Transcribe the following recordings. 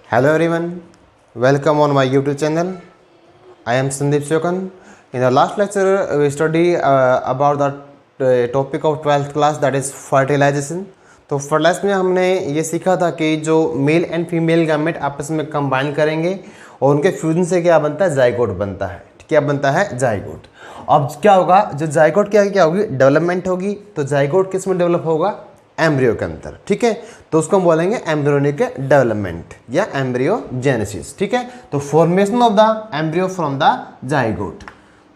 Hello everyone, welcome on my YouTube channel. I am Sandeep Shokan. In the last lecture, we study about the topic of 12th class, that is fertilization. तो fertilise में हमने ये सीखा था कि जो mail and female gamete आपस में कंबाइन करेंगे और उनके फ्यूजन से क्या बनता है, जाइगोट बनता है। क्या बनता है, जाइगोट। अब क्या होगा, जो जाइगोट क्या होगी, डेवलपमेंट होगी। तो जाइगोट किस में डेवलप होगा, एम्ब्रियो के अंदर। ठीक है, तो उसको हम बोलेंगे एम्ब्रियोनिक डेवलपमेंट या एम्ब्रियोजेनेसिस। ठीक है, तो formation of the embryo from the zygote.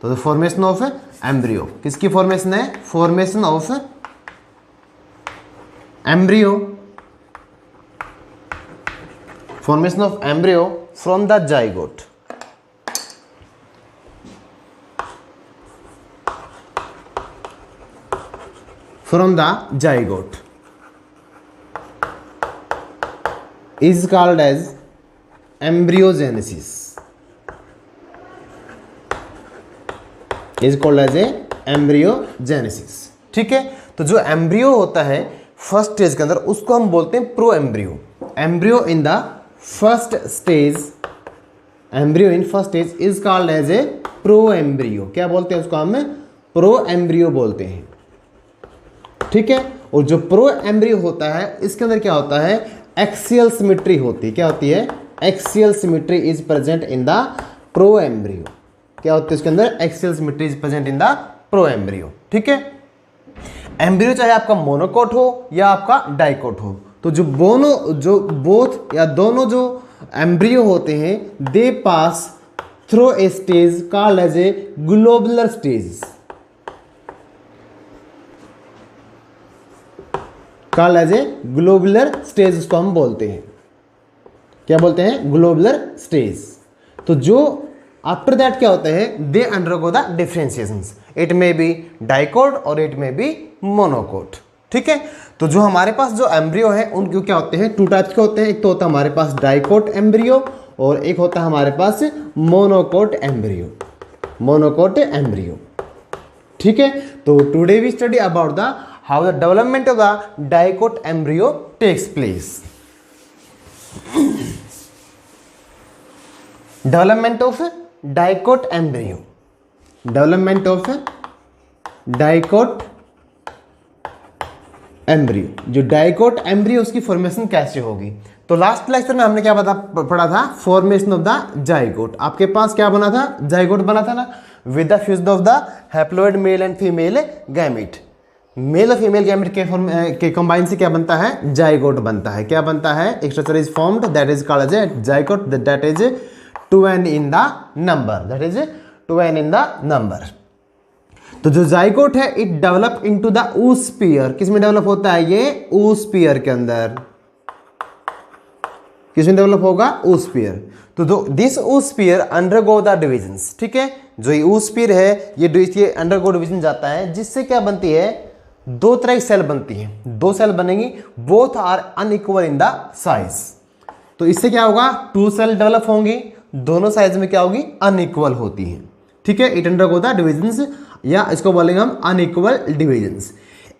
तो फॉर्मेशन ऑफ एम्ब्रियो किसकी फॉर्मेशन है, formation of embryo, formation of embryo from the zygote. From the zygote is called as embryogenesis, is called as a embryogenesis। ठीक है, तो जो embryo होता है first stage के अंदर उसको हम बोलते हैं pro embryo. Embryo in the first stage, embryo in first stage is called as a pro embryo. क्या बोलते हैं उसको, हम प्रो एम्ब्रियो बोलते हैं। ठीक है, और जो प्रो एम्ब्रियो होता है इसके अंदर क्या होता है, एक्सियल सिमेट्री होती है। क्या होती है, axial symmetry is present in the pro embryo. क्या होती है इसके अंदर, axial symmetry is present in the pro embryo. ठीक है, एम्ब्रियो चाहे आपका मोनोकोट हो या आपका डाइकोट हो, तो जो बोथ या दोनों जो एम्ब्रियो होते हैं they pass through a stage called as a globular stage, called as a globular stage उसको हम बोलते हैं। क्या बोलते हैं, ग्लोबुलर स्टेज। तो जो आफ्टर दैट क्या होता है, they undergo the differentiations, it may be dicot और इट मे बी मोनोकोट। ठीक है, तो जो हमारे पास जो एम्ब्रियो है उनके क्या होते हैं, टू टाइप्स के होते हैं। एक तो होता है हमारे पास डाइकोट एम्ब्रियो और एक होता है हमारे पास मोनोकोट एम्ब्रियो, मोनोकोट एम्ब्रियो। ठीक है, तो today we study about the how the development of the dicot embryo takes place. Development of dicot embryo, development of dicot embryo। जो डाइकोट एम्ब्रियो उसकी फॉर्मेशन कैसे होगी, तो लास्ट लेक्चर में हमने क्या पढ़ा था, फॉर्मेशन ऑफ द जाइगोट। आपके पास क्या बना था, जाइगोट बना था ना, with the fusion of the haploid male and female gamete. Male और फीमेल गैमेट के कंबाइन से क्या बनता है, जाइगोट बनता है। क्या बनता है, एक structure is formed that is called as a zygote, that is 2n in the number, that is 2n in the number. तो जो जाइगोट है it develop into the oosphere। किस में डेवलप होता है ये, oosphere के अंदर। किस में डेवलप होगा, oosphere। तो this oosphere undergo the divisions. ठीक है, जो ये oosphere है ये अंडरगो डिवीजन जाता है, जिससे क्या बनती है, दो तरह की सेल बनती है, दो सेल बनेंगी, both are unequal in the size. तो इससे क्या होगा, टू सेल डेवलप होंगी, दोनों साइज में क्या होगी, अनइक्वल होती है। ठीक है, इट अंडरगो द डिविजन्स, या इसको बोलेंगे हम अनइक्वल डिविजन्स।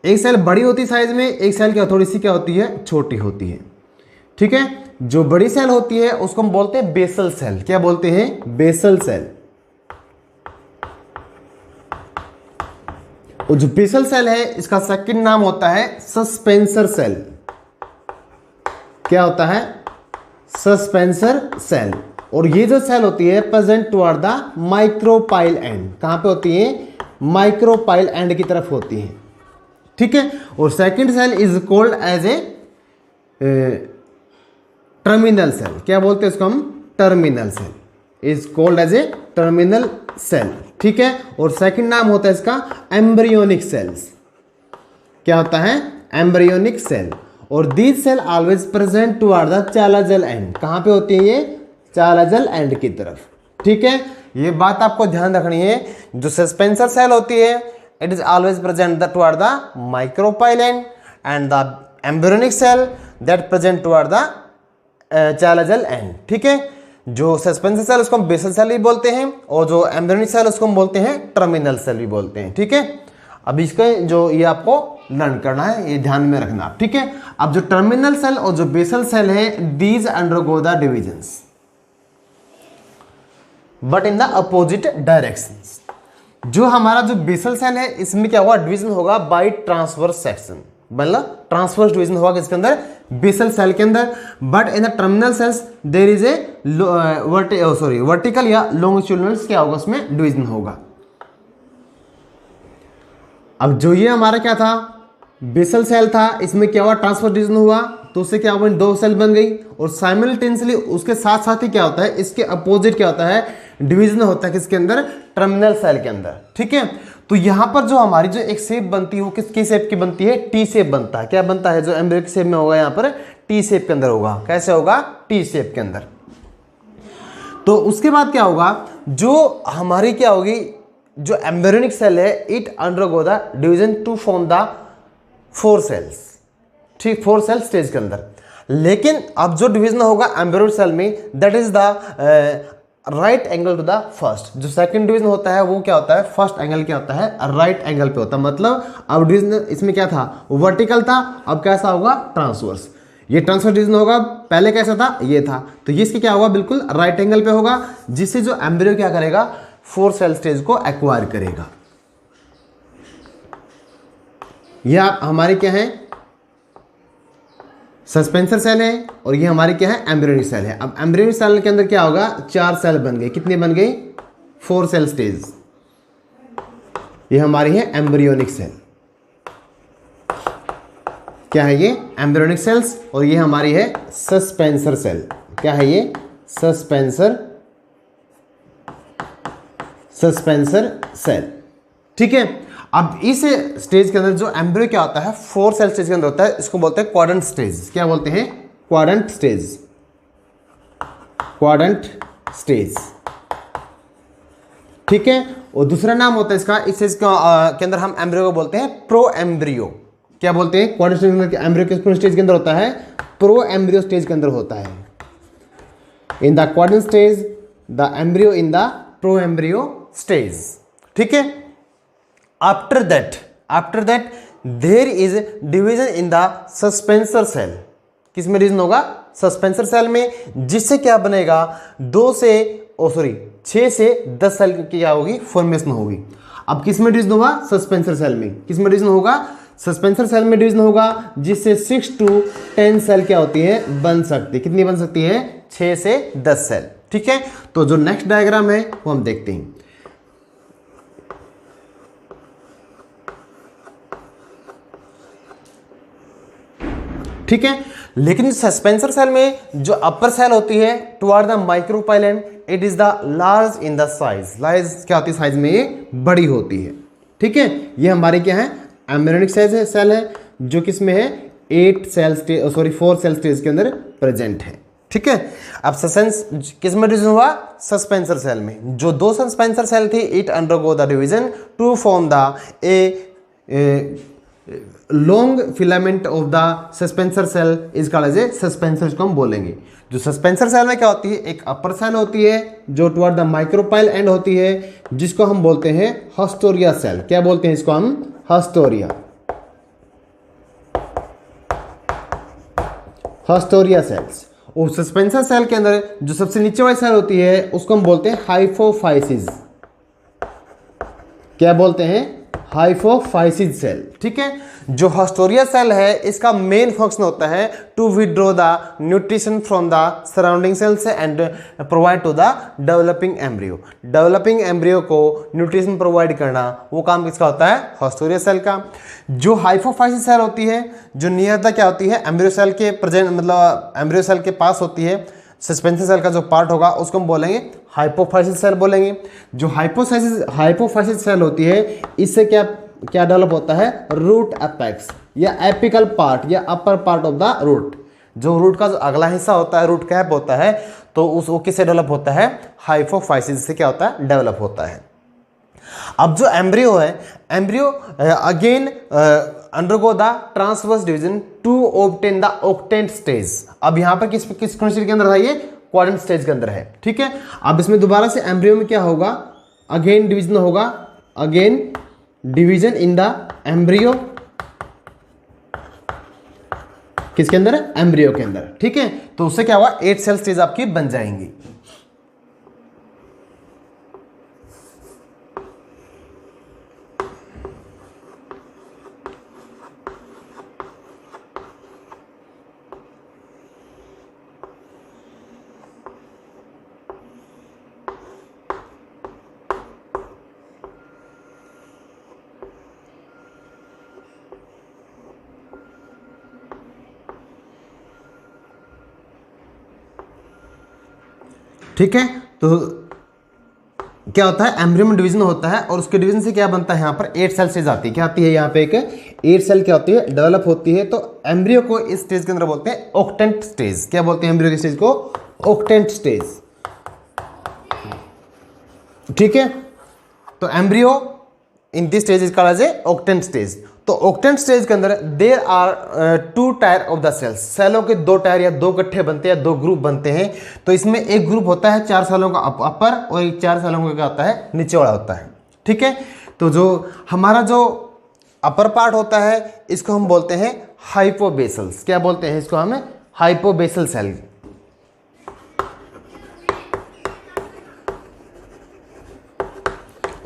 एक सेल बड़ी होती है साइज में, एक सेल क्या थोड़ी सी क्या होती है, छोटी होती है। ठीक है, जो बड़ी सेल होती है उसको हम बोलते हैं बेसल सेल। क्या बोलते हैं, बेसल सेल। और जो बेसल सेल है इसका सेकंड नाम होता है सस्पेंसर सेल। क्या होता है, सस्पेंसर सेल। और ये जो सेल होती है present toward the micropyle and. कहां पे होती है, माइक्रोपाइल एंड की तरफ होती है। ठीक है, और second cell is called as a terminal cell. क्या बोलते हैं उसको हम, terminal cell, is called as a terminal cell. ठीक है, और सेकंड नाम होता है इसका एम्ब्रियोनिक सेल्स। क्या होता है, एम्ब्रियोनिक सेल। और these cell always present toward the chalazal end. कहां पे होती है ये, चालाजल एंड की तरफ। ठीक है, ये बात आपको ध्यान रखनी है, जो सस्पेंसर सेल होती है it is always present toward the micropyle end the embryonic cell that present toward the chalazal end. ठीक है, जो सस्पेंसर सेल उसको हम बेसल सेल भी बोलते हैं और जो एम्ब्रियोनिक सेल उसको हम बोलते हैं टर्मिनल सेल भी बोलते हैं। ठीक है, अब इसके जो ये आपको लर्न करना है, ये ध्यान में रखना, ठीक है। अब जो टर्मिनल सेल और जो बेसल सेल है, these undergo the divisions but in the opposite directions. जो हमारा जो बेसल सेल है इसमें क्या होगा, डिवीजन होगा बाय ट्रांसवर्स सेक्शन, मतलब ट्रांसवर्स डिवीजन होगा किसके अंदर, बेसल सेल के अंदर। But in the terminal cells there is a vertical या लॉन्गिट्यूडिनल क्या होगा, उसमें डिवीजन होगा। अब जो ये हमारा क्या था, बेसल सेल था, इसमें क्या हुआ, ट्रांसफर डिवीजन हुआ, तो उससे क्या हुआ, दो सेल बन गई। और साइमल्टेनियसली उसके साथ साथ ही क्या होता है, इसके अपोजिट क्या होता है, डिवीजन होता है किसके अंदर, टर्मिनल सेल के अंदर, ठीक है। तो यहां पर जो हमारी जो एक शेप बनती है वो किसकी शेप की बनती है, टी शेप बनता है। क्या बनता है, जो एम्ब्रियो की शेप में होगा यहाँ पर टी शेप के अंदर होगा। कैसे होगा, टी शेप के अंदर। तो उसके बाद क्या होगा, जो हमारी क्या होगी, जो एम्ब्रियोनिक सेल है, it undergo the division to form the 4 cells, ठीक, 4 सेल स्टेज के अंदर। लेकिन अब जो डिवीजन होगा एम्ब्रियोनिक सेल में, that is the right angle to the first. जो सेकंड डिवीजन होता है वो क्या होता है, फर्स्ट एंगल क्या होता है, राइट एंगल पे होता है। मतलब अब डिवीजन इसमें क्या था, वर्टिकल था, अब कैसा होगा, ट्रांसवर्स। ये ट्रांसवर्स डिवीजन होगा, पहले कैसा था, ये था, तो ये इसकी क्या होगा, बिल्कुल राइट एंगल पे होगा, जिससे जो एम्ब्रियो क्या करेगा, 4 सेल स्टेज को एक्वायर करेगा। ये हमारे क्या है, सस्पेंसर सेल है, और ये हमारी क्या है, एम्ब्रियोनिक सेल है। अब एम्ब्रियोनिक सेल के अंदर क्या होगा, 4 सेल बन गए, कितने बन गए, 4 सेल स्टेज। ये हमारी है एम्ब्रियोनिक सेल, क्या है ये, एम्ब्रियोनिक सेल्स। और ये हमारी है सस्पेंसर सेल, क्या है ये, सस्पेंसर सेल, ठीक है। अब इस स्टेज के अंदर जो एम्ब्रियो क्या होता है, 4 सेल स्टेज के अंदर होता है, इसको बोलते हैं क्वाड्रेंट स्टेज। क्या बोलते हैं, क्वाड्रेंट स्टेज, ठीक है। और दूसरा नाम होता है इसका, इस स्टेज के अंदर हम एम्ब्रियो को बोलते हैं प्रो एम्ब्रियो। क्या बोलते हैं, क्वाड्रेंट स्टेज के अंदर एम्ब्रियो किस स्टेज के अंदर होता है, प्रो एम्ब्रियो स्टेज के अंदर होता है। In the quadrant stage the embryo in the pro embryo stage, ठीक है। After that there is division in the suspensor cell. किस में डिवीजन होगा, सस्पेंसर सेल में, जिससे क्या बनेगा, 6 से 10 सेल की क्या होगी, फॉर्मेशन होगी। अब किस में डिवीजन होगा, सस्पेंसर सेल में। किस में डिवीजन होगा, सस्पेंसर सेल में डिवीजन होगा, जिससे 6 to 10 सेल क्या होती है, बन सकती है। कितनी बन सकती है, 6 से 10 सेल, ठीक है। तो जो नेक्स्ट डायग्राम है वो हम देखते हैं, ठीक है। लेकिन सस्पेंसर सेल में जो अपर सेल होती है toward the micropylar, it is the large in the size. Large क्या होती है, साइज में ये बड़ी होती है, ठीक है। ये हमारी क्या है, एम्ब्रियोनिक सेल है, जो किसमें है, 4 सेल स्टेज के अंदर प्रेजेंट है, ठीक है। अब किस में डिवीजन हुआ, सस्पेंसर सेल में। जो 2 सस्पेंसर सेल थी, it undergo the division to form the a long filament of the suspensor cell is called as a suspensor, को हम बोलेंगे। जो सस्पेंसर सेल में क्या होती है, एक अपर सेल होती है जो टुवर्ड द माइक्रोपाइल एंड होती है, जिसको हम बोलते हैं हस्टोरिया सेल। क्या बोलते हैं इसको हम, हस्टोरिया सेल्स। और सस्पेंसर सेल के अंदर जो सबसे नीचे वाली सेल होती है उसको हम बोलते हैं हाइपोफाइसिस। क्या बोलते हैं, हाइपोफाइसिस सेल, ठीक है। जो हस्टोरिया सेल है, इसका मेन फंक्शन होता है to withdraw the nutrition from the surrounding cells and provide to the developing embryo. Developing embryo को न्यूट्रिशन प्रोवाइड करना, वो काम किसका होता है, हस्टोरिया सेल का। जो हाइपोफाइसिस सेल होती है, जो नियरता क्या होती है, एम्ब्रियो सेल के प्रेजेंट, मतलब एम्ब्रियो सेल के पास होती है, सस्पेंसर सेल का जो पार्ट होगा उसको हम बोलेंगे हाइपोफाइसिस सेल बोलेंगे। जो हाइपोफाइसिस सेल होती है, इससे क्या डेवलप होता है, रूट एपेक्स या एपिकल पार्ट या upper part of the root. जो रूट का जो अगला हिस्सा होता है, रूट कैप होता है, तो वो किससे डेवलप होता है, हाइपोफाइसिस से क्या होता है, डेवलप होता है। अब जो एम्ब्रियो है, embryo again undergo the transverse division to obtain the octant stage. अब यहाँ पर किस स्टेज के अंदर है, ये क्वाड्रेंट स्टेज के अंदर है, ठीक है। अब इसमें दोबारा से एम्ब्रियो में क्या होगा, अगेन डिवीजन होगा, again division in the embryo, किसके अंदर? एम्ब्रियो के अंदर। ठीक है, तो उससे क्या हुआ, 8 सेल स्टेज आपकी बन जाएंगी। ठीक है, तो क्या होता है, एम्ब्रियो में डिवीजन होता है और उसके डिवीजन से क्या बनता है, यहाँ पर 8 सेल स्टेज आती है। क्या आती है यहाँ पे, एक 8 सेल क्या होती है, डेवलप होती है। तो एम्ब्रियो को इस स्टेज के अंदर बोलते हैं ऑक्टेंट स्टेज। क्या बोलते हैं एम्ब्रियो के स्टेज को? Octant stage. ठीक है, तो embryo in this stage is called as a octant stage. तो ऑक्टेंट स्टेज के अंदर there are 2 tier of the cells, सेलों के 2 टायर या 2 गट्ठे बनते हैं, 2 ग्रुप बनते हैं। तो इसमें एक ग्रुप होता है 4 सेलों का अपर और एक 4 सेलों का क्या होता है, नीचे वाला होता है। ठीक है, तो जो हमारा जो अपर पार्ट होता है इसको हम बोलते हैं हाइपोबेसल्स। क्या बोलते हैं इसको हमें? Hypobasal cell.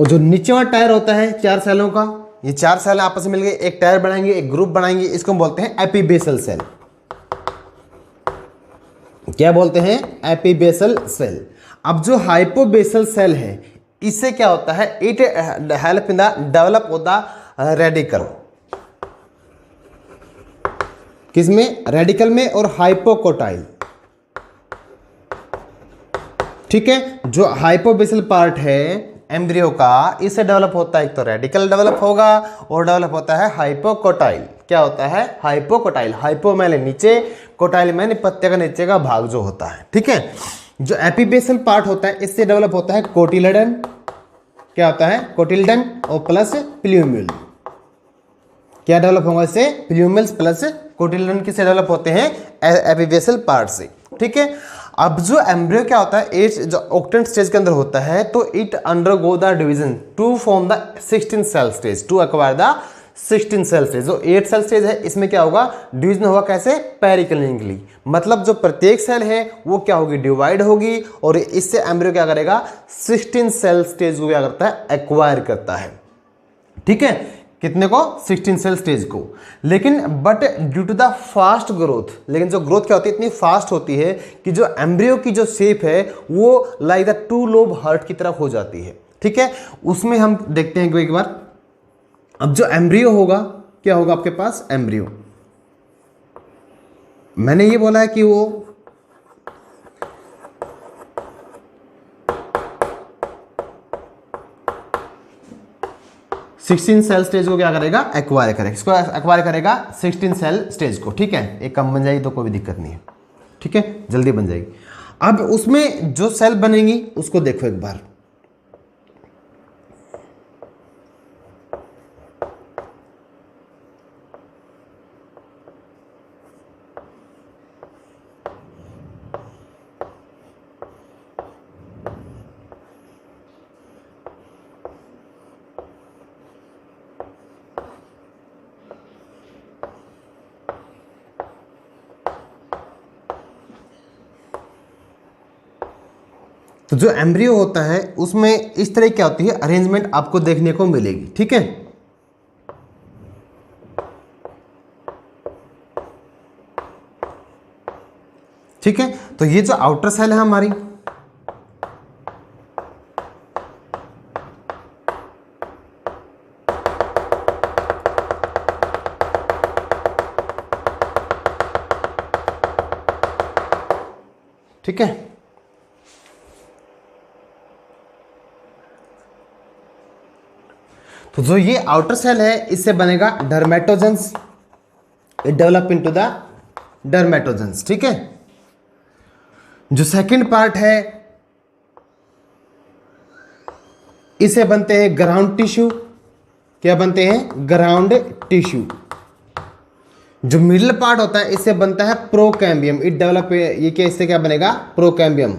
और जो नीचे वाला टायर होता है 4 सेलों का, ये 4 सेल आपस में मिलकर एक टायर बनाएंगे, एक ग्रुप बनाएंगे, इसको हम बोलते हैं एपीबेसल सेल। क्या बोलते हैं? Epibasal cell. अब जो हाइपोबेसल सेल है इससे क्या होता है, it help in the develop of the radicle. किसमें? रेडिकल में और हाइपोकोटाइल। ठीक है, जो हाइपोबेसल पार्ट है एम्ब्रियो का, इससे डेवलप होता है, एक तो रेडिकल डेवलप होगा और डेवलप होता है हाइपोकोटाइल। क्या होता है? हाइपोकोटाइल। हाइपो मैंने नीचे, कोटाइल मैंने पत्ते का नीचे का भाग जो होता है। ठीक है, जो एपीबेसल पार्ट होता है इससे डेवलप होता है कोटिलेडन। क्या होता है? कोटिलेडन और प्लस प्लूम्यूल। क्या डेवलप होगा इससे? प्लूम्यूल्स प्लस कोटिलेडन। किससे डेवलप होते हैं? एपीबेसल पार्ट से। ठीक है, अब जो एम्ब्रियो क्या होता है, एट जो ऑक्टेंट स्टेज के अंदर होता है, तो it undergo the division to form the 16 cell stage, to acquire the 16 cell stage. जो 8 सेल स्टेज है इसमें क्या होगा, डिवीजन होगा कैसे? पेरिकलिनिकली। मतलब जो प्रत्येक सेल है वो क्या होगी, डिवाइड होगी और इससे एम्ब्रियो क्या करेगा, 16 सेल स्टेज को क्या करता है, एक्वायर करता है। ठीक है, कितने को? 16 सेल स्टेज को। लेकिन but due to the fast growth, लेकिन जो ग्रोथ क्या होती है, इतनी फास्ट होती है कि जो एम्ब्रियो की जो शेप है वो लाइक द 2 लोब हार्ट की तरफ हो जाती है। ठीक है, उसमें हम देखते हैं कि एक बार, अब जो एम्ब्रियो होगा, क्या होगा आपके पास? एम्ब्रियो, मैंने ये बोला है कि वो सिक्सटीन सेल स्टेज को क्या करेगा, एक्वायर करेगा। इसको एक्वायर करेगा 16 सेल स्टेज को। ठीक है, एक कम बन जाएगी तो कोई भी दिक्कत नहीं है। ठीक है, जल्दी बन जाएगी। अब उसमें जो सेल बनेंगी उसको देखो एक बार। तो जो एम्ब्रियो होता है उसमें इस तरह क्या होती है, अरेंजमेंट आपको देखने को मिलेगी। ठीक है, ठीक है, तो ये जो आउटर सेल है हमारी, ठीक है, तो जो ये आउटर सेल है इससे बनेगा डर्मेटोजेंस, इट डेवलप इनटू द डर्मेटोजेंस। ठीक है, जो सेकंड पार्ट है इसे बनते हैं ग्राउंड टिश्यू। क्या बनते हैं? Ground tissue. जो मिडिल पार्ट होता है इससे बनता है प्रोकैम्बियम, इट डेवलप, ये क्या, इससे क्या बनेगा? Procambium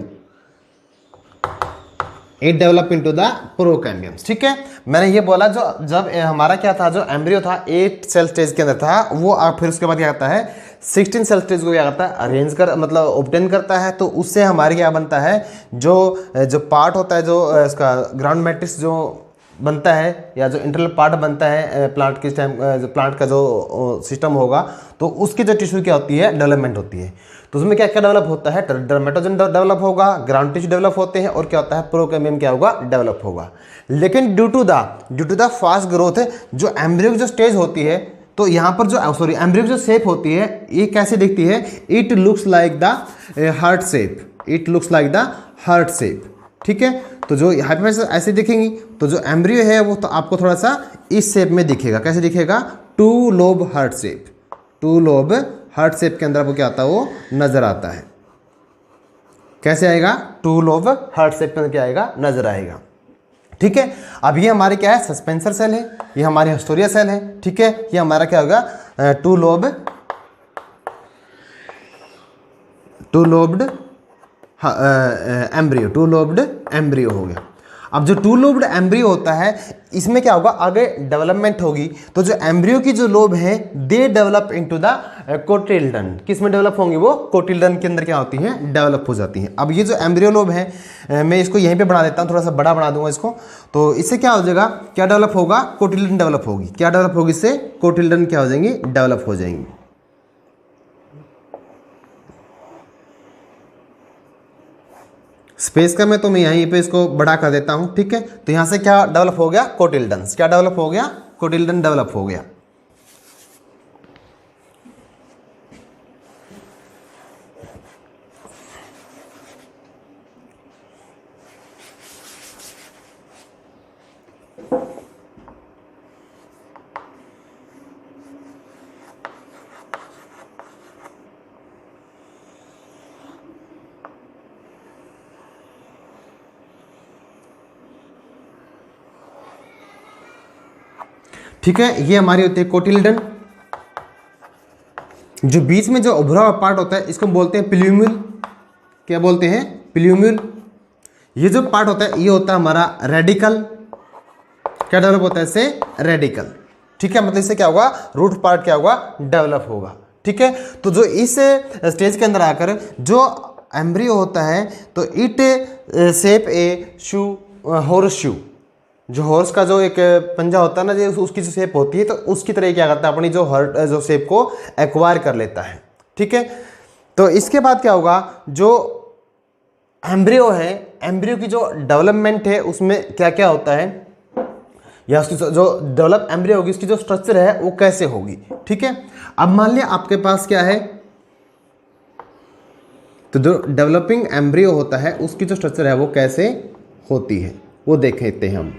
it develop into the procambiums. ठीक है, मैंने ये बोला जो जब हमारा क्या था, जो एम्ब्रियो था 8 सेल स्टेज के अंदर था, वो फिर उसके बाद क्या करता है 16 सेल स्टेज को क्या करता है अरेंज कर मतलब ऑब्टेन करता है। तो उससे हमारे क्या बनता है, जो पार्ट होता है, जो इसका ग्राउंड मैट्रिक्स जो बनता है या जो इंटरनल पार्ट बनता है प्लांट के टाइम, जो प्लांट का जो सिस्टम होगा, तो उसकी जो टिश्यू क्या होती है डेवलपमेंट होती है। तो उसमें क्या क्या डेवलप होता है, डर्मेटोजन डेवलप होगा, ग्राउंड टिश्यू डेवलप होते हैं, और क्या होता है प्रोकैम्बियम क्या होगा डेवलप होगा। लेकिन due to the fast growth जो एम्ब्रियो जो स्टेज होती है, तो यहाँ पर जो एम्ब्रियो जो शेप होती है ये कैसे दिखती है, it looks like the heart shape, it looks like the heart shape. ठीक है, तो जो हाइपोफाइसिस ऐसे दिखेंगी, तो जो एम्ब्रियो है वो तो आपको थोड़ा सा इस शेप में दिखेगा। कैसे दिखेगा, 2 lobe heart shape, 2 lobe heart shape के अंदर आपको क्या आता है वो नजर आता है। कैसे आएगा, 2 लोब हार्ट शेप के अंदर क्या आएगा नजर आएगा। ठीक है, अब ये हमारे क्या है सस्पेंसर सेल है, ये हमारे हिस्टोरिया सेल है। ठीक है, ये हमारा क्या होगा 2 लोब्ड एम्ब्रियो, 2 लोब्ड एम्ब्रियो हो गया। अब जो 2 लोब्ड एम्ब्रियो होता है, इसमें क्या होगा आगे डेवलपमेंट होगी। तो जो एम्ब्रियो की जो लोब है दे डेवलप इनटू द कोटिल्डन। किस में डेवलप होंगी, वो कोटिल्डन के अंदर क्या होती हैं डेवलप हो जाती हैं। अब ये जो एम्ब्रियो लोब है मैं इसको यहीं पे बना देता हूँ, थोड़ा सा बड़ा बना दूंगा इसको। तो इससे क्या हो जाएगा, क्या डेवलप होगा, कोटिल्डन डेवलप होगी। क्या डेवलप होगी, इससे कोटिल्डन क्या हो जाएंगी डेवलप हो जाएंगी। स्पेस का मैं तो मैं यहीं पे इसको बड़ा कर देता हूं। ठीक है, तो यहां से क्या डेवलप हो गया, कोटिल्डन। क्या डेवलप हो गया, कोटिल्डन डेवलप हो गया। ठीक है, ये हमारी होती है कोटिल्डन। जो बीच में जो उभरा हुआ पार्ट होता है इसको बोलते हैं प्लूम्यूल। क्या बोलते हैं, प्लूम्यूल। ये जो पार्ट होता है ये होता है हमारा रेडिकल। क्या डेवलप होता है इससे, रेडिकल। ठीक है, मतलब इससे क्या होगा, रूट पार्ट क्या होगा डेवलप होगा। ठीक है, तो जो इस स्टेज के अंदर आकर जो एम्ब्रियो होता है, तो it shape A shoe, horse shoe. जो हॉर्स का जो एक पंजा होता है ना, जो उसकी जो शेप होती है, तो उसकी तरह क्या करता है अपनी जो शेप को एक्वायर कर लेता है। ठीक है, तो इसके बाद क्या होगा, जो एम्ब्रियो है, एम्ब्रियो की जो डेवलपमेंट है उसमें क्या क्या होता है, या उसकी जो डेवलप एम्ब्रियो होगी उसकी जो स्ट्रक्चर है वो कैसे होगी। ठीक है, अब मान लिया आपके पास क्या है, तो जो डेवलपिंग एम्ब्रियो होता है उसकी जो स्ट्रक्चर है वो कैसे होती है वो देख लेते हैं हम।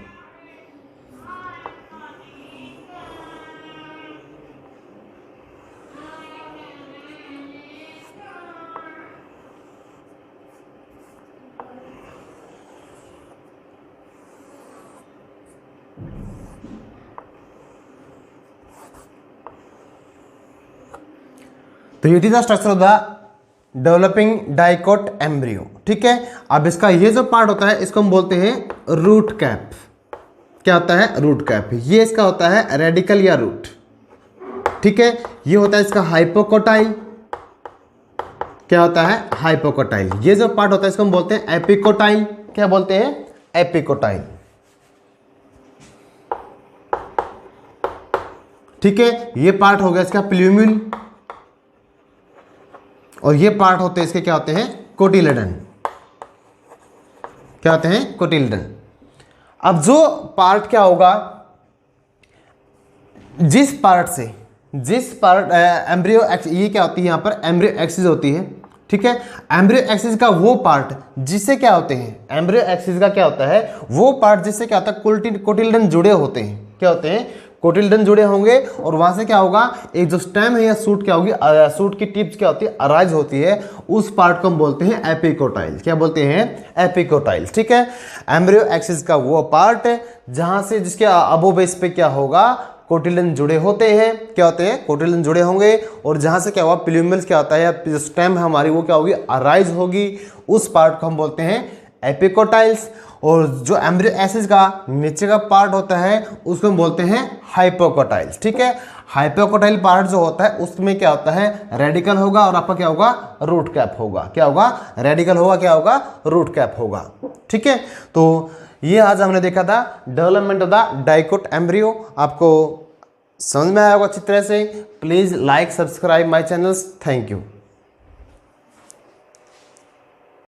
तो it is the structure of the developing dicot embryo. ठीक है, अब इसका ये जो पार्ट होता है इसको हम बोलते हैं रूट कैप। क्या होता है, रूट कैप। ये इसका होता है रेडिकल या रूट। ठीक है, ये होता है इसका हाइपोकोटाइल। क्या होता है, हाइपोकोटाइल। ये जो पार्ट होता है इसको हम बोलते हैं एपिकोटाइल। क्या बोलते हैं, एपिकोटाइल। ठीक है, ये पार्ट हो गया इसका प्लूम्यूल, और ये पार्ट होते हैं इसके क्या होते हैं, कोटिलेडन। क्या होते हैं, कोटिलेडन। अब जो पार्ट क्या होगा, जिस पार्ट एम्ब्रियो एक्सिस, ये क्या होती है यहाँ पर एम्ब्रियो एक्सिस होती है। ठीक है, एम्ब्रियो एक्सिस का वो पार्ट जिससे क्या होते हैं, एम्ब्रियो एक्सिस का क्या होता है वो पार्ट जिससे क्या होता है कोटिलेडन जुड़े होते हैं। क्या होते हैं, कोटिल्डन जुड़े होंगे, और वहां से क्या होगा, एक जो स्टेम है या सूट क्या होगी, सूट की टिप्स क्या होती है, अराइज होती है, उस पार्ट को हम बोलते हैं एपिकोटाइल। क्या बोलते हैं, एपिकोटाइल। ठीक है, एम्ब्रियो एक्सिस का वो पार्ट है जहां से जिसके अबो बेस पे क्या होगा, कोटिल्डन जुड़े होते हैं। क्या होते हैं, कोटिल्डन जुड़े होंगे, और जहां से क्या हुआ प्लूमल्स क्या होता है, जो स्टेम है हमारी वो क्या होगी, अराइज होगी, उस पार्ट को हम बोलते हैं एपिकोटाइल्स, और जो एम्ब्रियो एसिस का नीचे का पार्ट होता है उसको हम बोलते हैं हाइपोकोटाइल्स। ठीक है, हाइपोकोटाइल पार्ट जो होता है उसमें क्या होता है, रेडिकल होगा और आपका क्या होगा, रूट कैप होगा। क्या होगा, रेडिकल होगा, क्या होगा, रूट कैप होगा। ठीक है, तो ये आज हमने देखा था development of the dicot embryo. आपको समझ में आया होगा अच्छी तरह से। Please like subscribe my channels. Thank you.